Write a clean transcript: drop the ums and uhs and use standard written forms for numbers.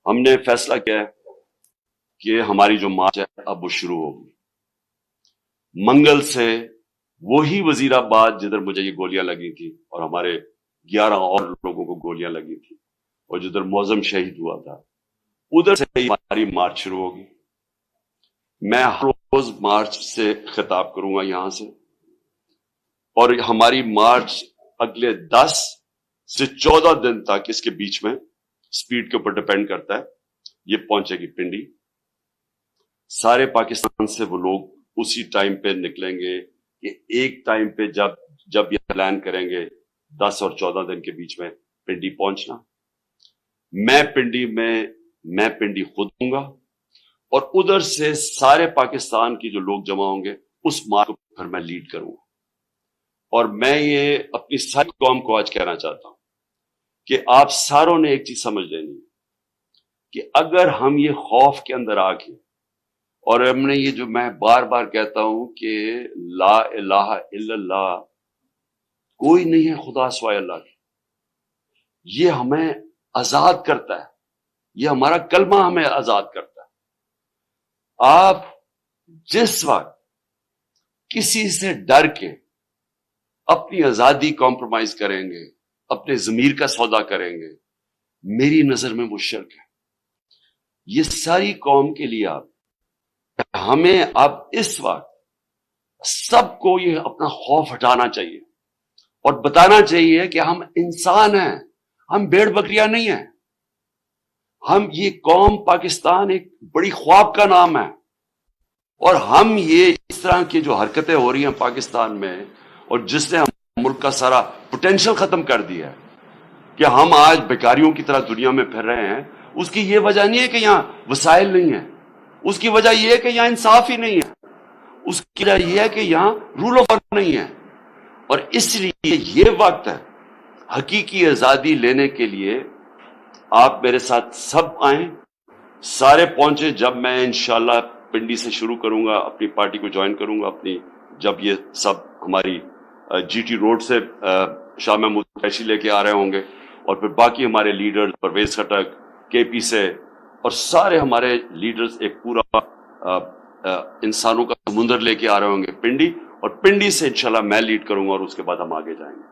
ہم نے فیصلہ کیا ہے کہ ہماری جو مارچ ہے اب وہ شروع ہوگی منگل سے. وہی وزیر آباد جدھر مجھے یہ گولیاں لگی تھی اور ہمارے 11 اور لوگوں کو گولیاں لگی تھی اور جدھر معظم شہید ہوا تھا ادھر سے ہماری مارچ شروع ہوگی. میں ہر روز مارچ سے خطاب کروں گا یہاں سے، اور ہماری مارچ اگلے 10 سے 14 دن تک، اس کے بیچ میں سپیڈ کے اوپر ڈیپینڈ کرتا ہے، یہ پہنچے گی پنڈی. سارے پاکستان سے وہ لوگ اسی ٹائم پہ نکلیں گے کہ ایک ٹائم پہ جب یہ پلان کریں گے 10 اور 14 دن کے بیچ میں پنڈی پہنچنا. میں پنڈی خود ہوں گا، اور ادھر سے سارے پاکستان کی جو لوگ جمع ہوں گے اس مارچ کو پھر میں لیڈ کروں گا. اور میں یہ اپنی ساری قوم کو آج کہنا چاہتا ہوں کہ آپ ساروں نے ایک چیز سمجھ لینی کہ اگر ہم یہ خوف کے اندر آ کے، اور ہم نے یہ جو میں بار بار کہتا ہوں کہ لا الہ الا اللہ، کوئی نہیں ہے خدا سوائے اللہ کے، یہ ہمیں آزاد کرتا ہے، یہ ہمارا کلمہ ہمیں آزاد کرتا ہے. آپ جس وقت کسی سے ڈر کے اپنی آزادی کمپرومائز کریں گے، اپنے ضمیر کا سودا کریں گے، میری نظر میں وہ شرک ہے. یہ ساری قوم کے لیے ہمیں اب اس وقت سب کو یہ اپنا خوف ہٹانا چاہیے اور بتانا چاہیے کہ ہم انسان ہیں، ہم بھیڑ بکریاں نہیں ہیں. ہم یہ قوم پاکستان ایک بڑی خواب کا نام ہے، اور ہم یہ اس طرح کی جو حرکتیں ہو رہی ہیں پاکستان میں، اور جس نے ہم ملک کا سارا پوٹینشل ختم کر دیا ہے کہ ہم آج بیکاریوں کی طرح دنیا میں پھر رہے ہیں، اس کی یہ وجہ نہیں ہے کہ یہاں وسائل نہیں ہیں، اس کی وجہ یہ ہے کہ یہاں انصاف ہی نہیں ہے، اس کی وجہ یہ ہے کہ یہاں رول آف لا نہیں ہے. اور اس لیے یہ وقت ہے حقیقی آزادی لینے کے لیے. آپ میرے ساتھ سب آئیں، سارے پہنچے. جب میں انشاءاللہ پنڈی سے شروع کروں گا، اپنی پارٹی کو جوائن کروں گا، جب یہ سب ہماری جی ٹی روڈ سے شاہ محمود قریشی لے کے آ رہے ہوں گے، اور پھر باقی ہمارے لیڈر پرویز خٹک کے پی سے، اور سارے ہمارے لیڈرز ایک پورا انسانوں کا سمندر لے کے آ رہے ہوں گے پنڈی، اور پنڈی سے انشاءاللہ میں لیڈ کروں گا، اور اس کے بعد ہم آگے جائیں گے.